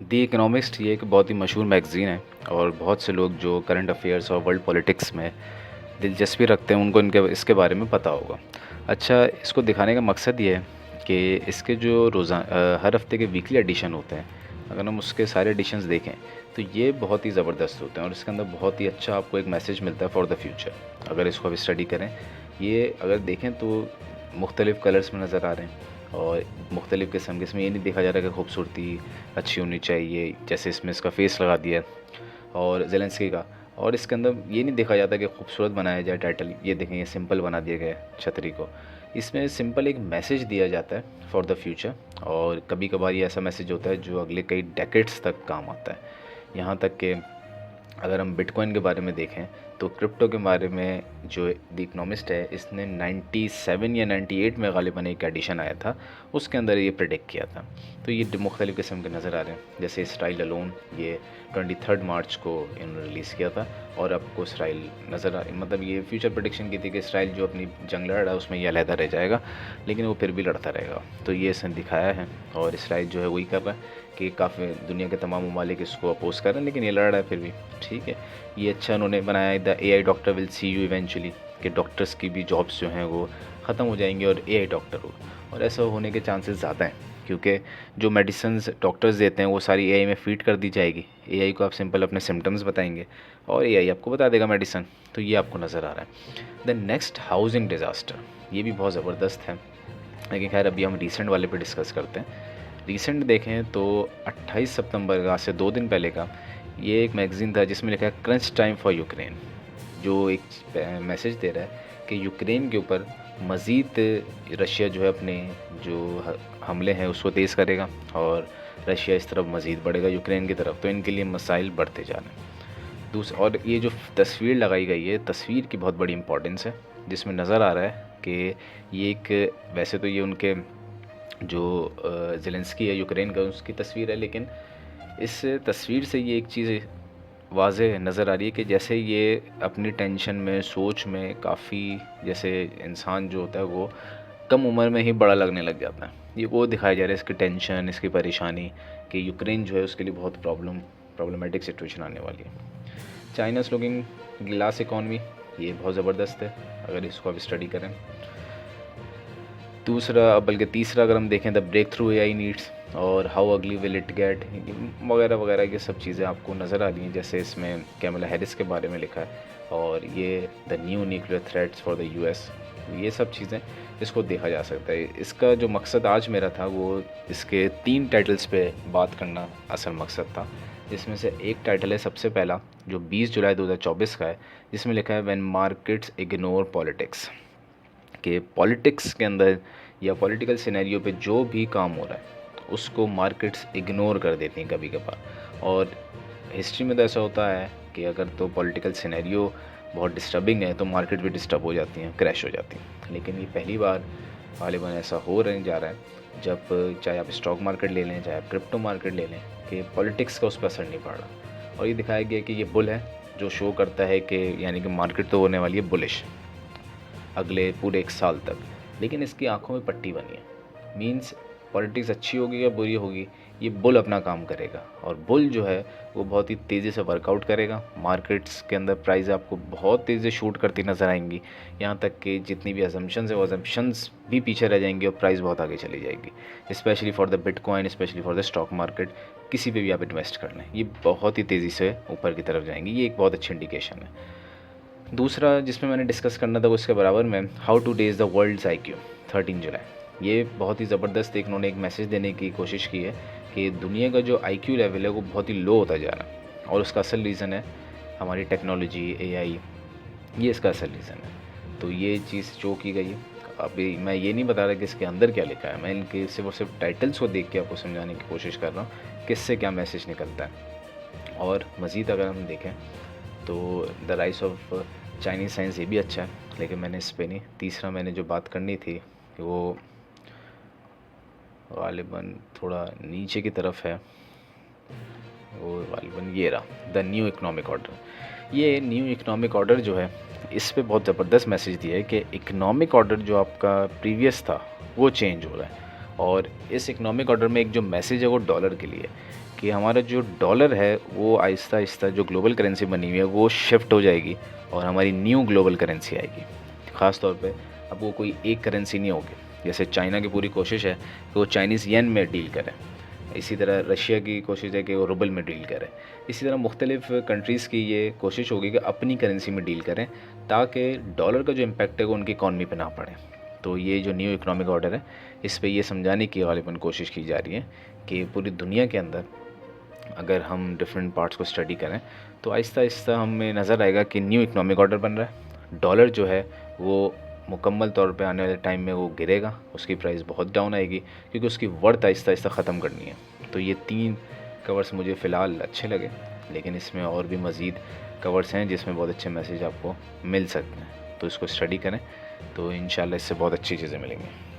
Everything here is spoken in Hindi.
दी इकोनॉमिस्ट ये एक बहुत ही मशहूर मैगज़ीन है और बहुत से लोग जो करंट अफेयर्स और वर्ल्ड पॉलिटिक्स में दिलचस्पी रखते हैं उनको इनके इसके बारे में पता होगा। अच्छा, इसको दिखाने का मकसद ये है कि इसके जो हर हफ्ते के वीकली एडिशन होते हैं, अगर हम उसके सारे एडिशंस देखें तो ये बहुत ही ज़बरदस्त होते हैं और इसके अंदर बहुत ही अच्छा आपको एक मैसेज मिलता है फॉर द फ्यूचर। अगर इसको आप स्टडी करें, ये अगर देखें तो मुख्तलिफ़ कलर्स में नज़र आ रहे हैं और मुख्तलिफ़ किस्म के, इसमें ये नहीं देखा जा रहा है कि खूबसूरती अच्छी होनी चाहिए, जैसे इसमें इसका फेस लगा दिया है और ज़ेलेंस्की का। और इसके अंदर ये नहीं देखा जाता कि खूबसूरत बनाया जाए टाइटल, ये देखें ये सिंपल बना दिया गया है छतरी को। इसमें सिंपल एक मैसेज दिया जाता है फॉर द फ्यूचर और कभी कभार ये ऐसा मैसेज होता है जो अगले कई डेकेड्स तक काम आता है। यहाँ तक कि अगर हम बिटकॉइन के बारे में देखें तो क्रिप्टो के बारे में जो द इकोनॉमिस्ट है, इसने 97 या 98 में गालिबन एक एडिशन आया था, उसके अंदर ये प्रेडिक्ट किया था। तो ये मुख्तलिफ़ किस्म के नज़र आ रहे हैं, जैसे इसराइल अलोन ये 23 मार्च को इन्होंने रिलीज़ किया था और आपको इसराइल नज़र आ, मतलब ये फ्यूचर प्रेडिक्शन की थी कि इसराइल जो अपनी जंग लड़ रहा है उसमें ये अलहदा रह जाएगा, लेकिन वो फिर भी लड़ता रहेगा। तो ये इसने दिखाया है और इसराइल जो है वही कर रहा है कि काफ़ी दुनिया के तमाम ममालिक इसको अपोज कर रहे हैं, लेकिन ये लड़ रहा है फिर भी। ठीक है, ये अच्छा उन्होंने बनाया, the AI doctor will see you eventually, कि डॉक्टर्स की भी जॉब्स जो हैं वो ख़त्म हो जाएंगी और AI डॉक्टर हो। और ऐसा होने के चांसेस ज़्यादा हैं क्योंकि जो मेडिसिन्स डॉक्टर्स देते हैं वो सारी AI में फ़ीड कर दी जाएगी। AI को आप सिंपल अपने सिम्टम्स बताएंगे और AI आपको बता देगा मेडिसन। तो ये आपको नज़र आ रहा है। द नेक्स्ट हाउसिंग डिज़ास्टर, ये भी बहुत ज़बरदस्त है, लेकिन खैर अभी हम रिसेंट वाले पे डिस्कस करते हैं। रिसेंट देखें तो 28 सितंबर का, आज से 2 दिन पहले का, ये एक मैगज़ीन था जिसमें लिखा है क्रंच टाइम फॉर यूक्रेन, जो एक मैसेज दे रहा है कि यूक्रेन के ऊपर मज़ीद रशिया जो है अपने जो हमले हैं उसको तेज़ करेगा और रशिया इस तरफ मज़ीद बढ़ेगा यूक्रेन की तरफ, तो इनके लिए मसाइल बढ़ते जा रहे हैं। दूसरा, और ये जो तस्वीर लगाई गई है, तस्वीर की बहुत बड़ी इंपॉर्टेंस है, जिसमें नज़र आ रहा है कि ये एक, वैसे तो ये उनके जो ज़ेलेंस्की है यूक्रेन का, उसकी तस्वीर है, लेकिन इस तस्वीर से ये एक चीज़ वाज़ेह नज़र आ रही है कि जैसे ये अपनी टेंशन में, सोच में काफ़ी, जैसे इंसान जो होता है वो कम उम्र में ही बड़ा लगने लग जाता है। ये वो दिखाया जा रहा है, इसकी टेंशन, इसकी परेशानी, कि यूक्रेन जो है उसके लिए बहुत प्रॉब्लमेटिक सिचुएशन आने वाली है। चाइना's लुकिंग ग्लास इकॉनमी, ये बहुत ज़बरदस्त है अगर इसको आप स्टडी करें। दूसरा, बल्कि तीसरा अगर हम देखें, the breakthrough AI needs और हाउ अगली विल इट गेट, वगैरह वगैरह, ये सब चीज़ें आपको नज़र आ रही हैं। जैसे इसमें कैमला हैरिस के बारे में लिखा है और ये the new nuclear threats for the US, ये सब चीज़ें इसको देखा जा सकता है। इसका जो मकसद आज मेरा था वो इसके 3 टाइटल्स पे बात करना असल मकसद था, जिसमें से एक टाइटल है सबसे पहला जो 20 जुलाई 2024 का है, जिसमें लिखा है व्हेन मार्केट्स इग्नोर पॉलिटिक्स, कि पॉलिटिक्स के अंदर या पॉलिटिकल सिनेरियो पे जो भी काम हो रहा है उसको मार्केट्स इग्नोर कर देती हैं कभी कभार। और हिस्ट्री में तो ऐसा होता है कि अगर तो पॉलिटिकल सिनेरियो बहुत डिस्टर्बिंग है तो मार्केट भी डिस्टर्ब हो जाती हैं, क्रैश हो जाती हैं। लेकिन ये पहली बार गालिबन ऐसा हो रहे जा रहा है, जब चाहे आप स्टॉक मार्केट ले लें, चाहे आप क्रिप्टो मार्केट ले लें, कि पॉलिटिक्स का उस पर असर नहीं पड़ रहा। और ये दिखाया गया कि ये बुल है जो शो करता है कि यानी कि मार्केट तो होने वाली है बुलिश अगले पूरे 1 साल तक, लेकिन इसकी आंखों में पट्टी बनी है। मींस पॉलिटिक्स अच्छी होगी या बुरी होगी, ये बुल अपना काम करेगा और बुल जो है वो बहुत ही तेज़ी से वर्कआउट करेगा। मार्केट्स के अंदर प्राइस आपको बहुत तेज़ी से शूट करती नज़र आएंगी, यहाँ तक कि जितनी भी अजम्पशंस है वो अजम्पशंस भी पीछे रह जाएंगी और प्राइस बहुत आगे चली जाएगी। Specially for the bitcoin, specially for the stock market, किसी पे भी आप इन्वेस्ट कर लें, ये बहुत ही तेज़ी से ऊपर की तरफ जाएंगी। ये एक बहुत अच्छी इंडिकेशन है। दूसरा जिसमें मैंने डिस्कस करना था वो इसके बराबर में, how to days the world's IQ, 13 जुलाई। ये बहुत ही ज़बरदस्त एक उन्होंने एक मैसेज देने की कोशिश की है कि दुनिया का जो IQ लेवल है वो बहुत ही लो होता जा रहा है और उसका असल रीज़न है हमारी टेक्नोलॉजी, AI, ये इसका असल रीज़न है। तो ये चीज़ शो की गई है। अभी मैं ये नहीं बता रहा कि इसके अंदर क्या लिखा है, मैं इनके सिर्फ और सिर्फ टाइटल्स को देख के आपको समझाने की कोशिश कर रहा हूँ कि इससे क्या मैसेज निकलता है। और मज़ीद अगर हम देखें तो the rise of Chinese science, ये भी अच्छा है, लेकिन मैंने इस पे नहीं। तीसरा मैंने जो बात करनी थी वो गालिबन थोड़ा नीचे की तरफ है, वो गालिबन ये रहा, द न्यू इकोनॉमिक ऑर्डर। ये न्यू इकोनॉमिक ऑर्डर जो है इस पे बहुत ज़बरदस्त मैसेज दिया है कि इकोनॉमिक ऑर्डर जो आपका प्रीवियस था वो चेंज हो रहा है। और इस इकोनॉमिक ऑर्डर में एक जो मैसेज है वो डॉलर के लिए, कि हमारा जो डॉलर है वो आहिस्ता-आहिस्ता जो ग्लोबल करेंसी बनी हुई है वो शिफ्ट हो जाएगी और हमारी न्यू ग्लोबल करेंसी आएगी। ख़ास तौर पे अब वो कोई एक करेंसी नहीं होगी। जैसे चाइना की पूरी कोशिश है कि वो चाइनीज़ येन में डील करे, इसी तरह रशिया की कोशिश है कि वो रूबल में डील करे। इसी तरह मुख्तलिफ़ कंट्रीज़ की ये कोशिश होगी कि अपनी करेंसी में डील करें ताकि डॉलर का जो इम्पैक्ट है वो उनकी इकॉनमी पे ना पड़े। तो ये जो न्यू इकोनॉमिक ऑर्डर है, इस पे ये समझाने की ग़ालिबन कोशिश की जा रही है कि पूरी दुनिया के अंदर अगर हम डिफरेंट पार्ट्स को स्टडी करें तो आहिस्ता-आहिस्ता हमें नज़र आएगा कि न्यू इकोनॉमिक ऑर्डर बन रहा है। डॉलर जो है वो मुकम्मल तौर पे आने वाले टाइम में वो गिरेगा, उसकी प्राइस बहुत डाउन आएगी क्योंकि उसकी वर्थ आहिस्ता-आहिस्ता ख़त्म करनी है। तो ये 3 कवर्स मुझे फ़िलहाल अच्छे लगे, लेकिन इसमें और भी मज़ीद कवर्स हैं जिसमें बहुत अच्छे मैसेज आपको मिल सकते हैं। तो इसको स्टडी करें तो इंशाल्लाह इससे बहुत अच्छी चीज़ें मिलेंगी।